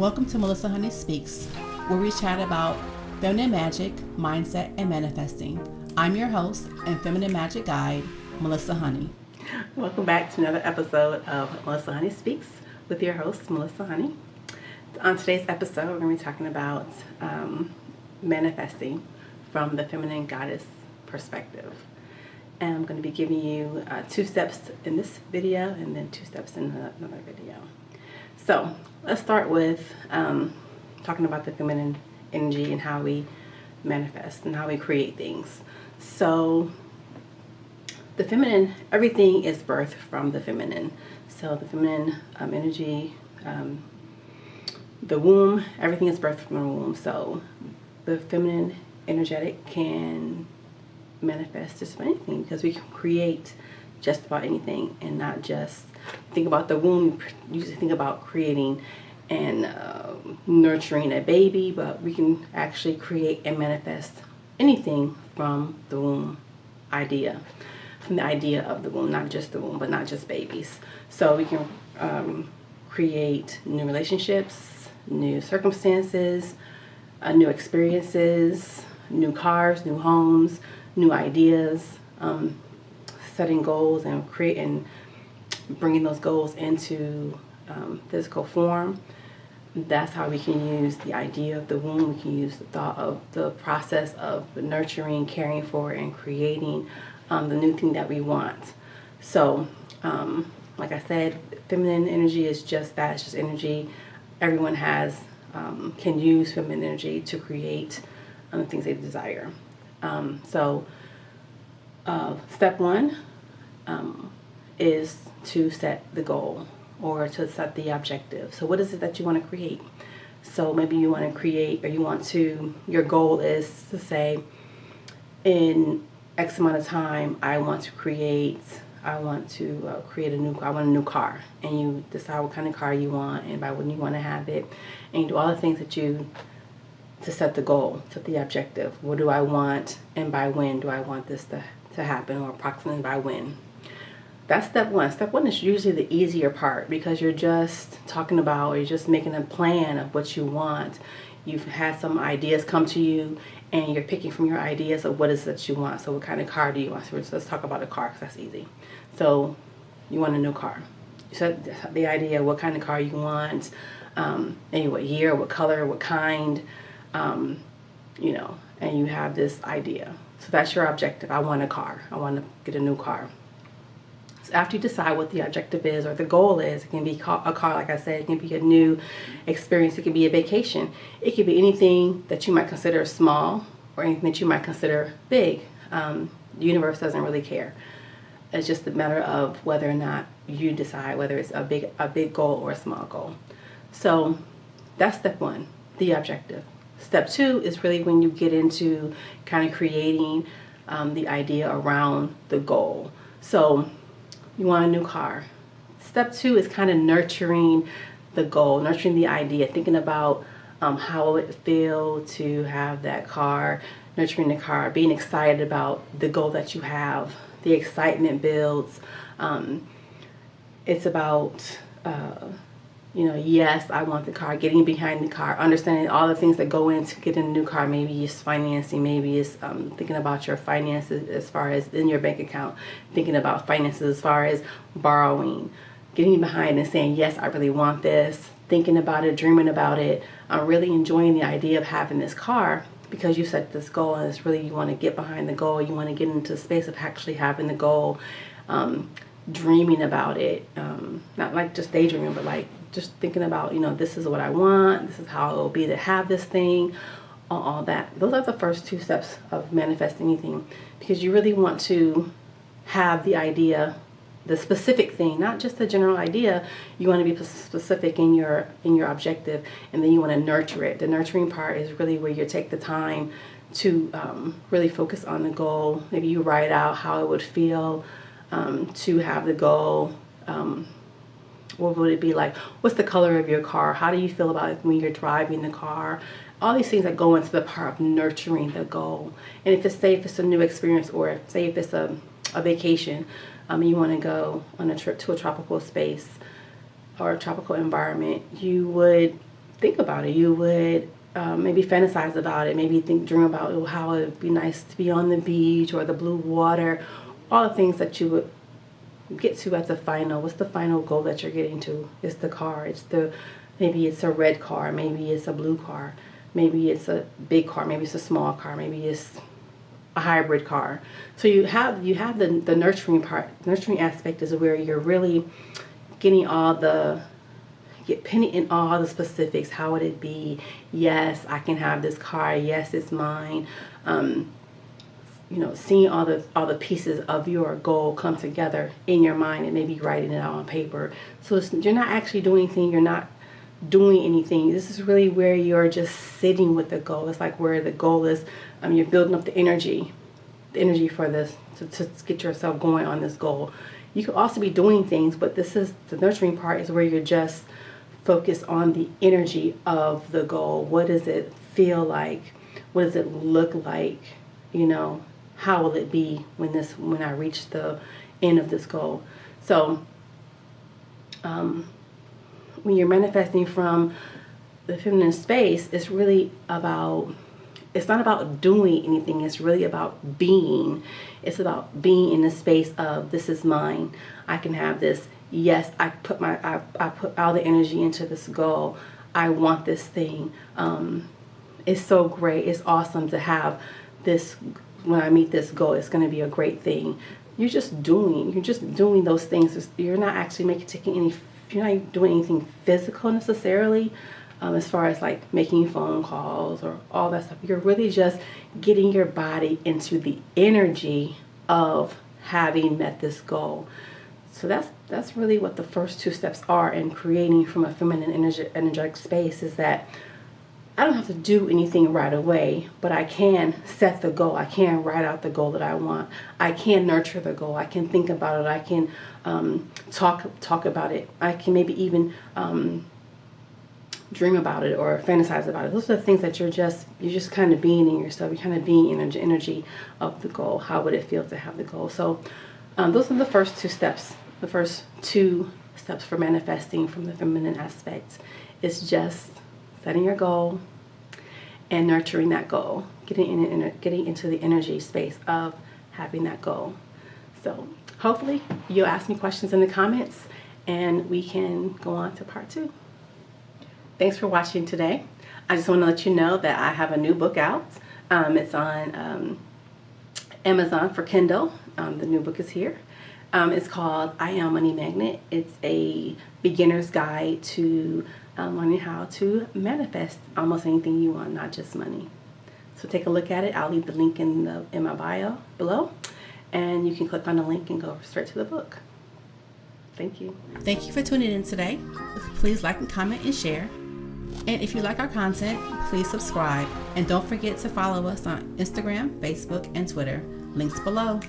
Welcome to Melissa Honey Speaks, where we chat about feminine magic, mindset, and manifesting. I'm your host and feminine magic guide, Melissa Honey. Welcome back to another episode of Melissa Honey Speaks with your host, Melissa Honey. On today's episode, we're going to be talking about manifesting from the feminine goddess perspective. And I'm going to be giving you 2 steps in this video and then 2 steps in another video. So let's start with talking about the feminine energy and how we manifest and how we create things. So the feminine, everything is birthed from the feminine. So the feminine energy, the womb, everything is birthed from the womb. So the feminine energetic can manifest just about anything because we can create just about anything and not just think about the womb. You usually think about creating and nurturing a baby, but we can actually create and manifest anything from the womb idea, from the idea of the womb, not just the womb, but not just babies. So we can create new relationships, new circumstances, new experiences, new cars, new homes, new ideas, setting goals and creating, bringing those goals into physical form. That's how we can use the idea of the womb. We can use the thought of the process of nurturing, caring for, and creating the new thing that we want. So, like I said, feminine energy is just that. It's just energy. Everyone can use feminine energy to create the things they desire. Step 1 is to set the goal or to set the objective. So what is it that you want to create? So maybe you want to create, or your goal is to say, in X amount of time, I want to create a new car. And you decide what kind of car you want and by when you want to have it. And you do all the things to set the goal, set the objective. What do I want and by when do I want this to happen, or approximately by when? That's step 1. Step 1 is usually the easier part because you're just talking about, or you're just making a plan of what you want. You've had some ideas come to you and you're picking from your ideas of what is it that you want. So what kind of car do you want? So let's talk about a car because that's easy. So you want a new car. You set the idea of what kind of car you want, maybe what year, what color, what kind, and you have this idea. So that's your objective. I want a car. I want to get a new car. So after you decide what the objective is or the goal is, it can be a car, like I said, it can be a new experience, it can be a vacation. It could be anything that you might consider small or anything that you might consider big. The universe doesn't really care. It's just a matter of whether or not you decide whether it's a big goal or a small goal. So that's step 1, the objective. Step 2 is really when you get into kind of creating the idea around the goal. So you want a new car. Step 2 is kind of nurturing the goal, nurturing the idea, thinking about how it would feel to have that car, nurturing the car, being excited about the goal that you have. The excitement builds. It's about yes, I want the car, getting behind the car, understanding all the things that go into getting a new car. Maybe it's financing, maybe it's thinking about your finances as far as in your bank account, thinking about finances as far as borrowing, getting behind and saying, yes, I really want this, thinking about it, dreaming about it, really enjoying the idea of having this car because you set this goal and it's really, you want to get behind the goal, you want to get into the space of actually having the goal, dreaming about it, not like just daydreaming, but like just thinking about, this is what I want, this is how it will be to have this thing, all that. Those are the first 2 steps of manifesting anything because you really want to have the idea, the specific thing, not just the general idea. You want to be specific in your objective, and then you want to nurture it. The nurturing part is really where you take the time to really focus on the goal. Maybe you write out how it would feel to have the goal. What would it be like? What's the color of your car? How do you feel about it when you're driving the car? All these things that go into the part of nurturing the goal. And if it's a new experience, or say if it's a vacation, you want to go on a trip to a tropical space or a tropical environment, you would think about it. You would maybe fantasize about it, maybe dream about how it would be nice to be on the beach or the blue water, all the things that you would get to at the final. What's the final goal that you're getting to? It's the car. Maybe it's a red car, maybe it's a blue car, maybe it's a big car, maybe it's a small car, maybe it's a hybrid car. So you have the nurturing part. Nurturing aspect is where you're really getting pinning in all the specifics. How would it be? Yes, I can have this car. Yes, it's mine. Seeing all the pieces of your goal come together in your mind and maybe writing it out on paper. So you're not actually doing anything. You're not doing anything. This is really where you're just sitting with the goal. It's like where the goal is. You're building up the energy for this to get yourself going on this goal. You could also be doing things, but this is the nurturing part, is where you're just focused on the energy of the goal. What does it feel like? What does it look like? How will it be when I reach the end of this goal? So when you're manifesting from the feminine space, it's not about doing anything. It's really about being. It's about being in the space of, this is mine. I can have this. Yes, I put all the energy into this goal. I want this thing. It's so great. It's awesome to have this. When I meet this goal, it's going to be a great thing. You're just doing those things. You're not actually you're not doing anything physical necessarily, as far as like making phone calls or all that stuff. You're really just getting your body into the energy of having met this goal. So that's really what the first two steps are in creating from a feminine energetic space, is that I don't have to do anything right away, but I can set the goal. I can write out the goal that I want. I can nurture the goal. I can think about it. I can talk about it. I can maybe even dream about it or fantasize about it. Those are the things that you're just kind of being in yourself. You're kind of being in the energy of the goal. How would it feel to have the goal? So those are the first two steps. The first two steps for manifesting from the feminine aspect is just setting your goal and nurturing that goal, getting into the energy space of having that goal. So hopefully you'll ask me questions in the comments and we can go on to part 2. Thanks for watching today. I just want to let you know that I have a new book out. It's on Amazon for Kindle. The new book is here. It's called I Am Money Magnet. It's a beginner's guide to learning how to manifest almost anything you want, not just money. So take a look at it. I'll leave the link in my bio below, and you can click on the link and go straight to the book. Thank you. Thank you for tuning in today. Please like and comment and share. And if you like our content, please subscribe. And don't forget to follow us on Instagram, Facebook, and Twitter. Links below.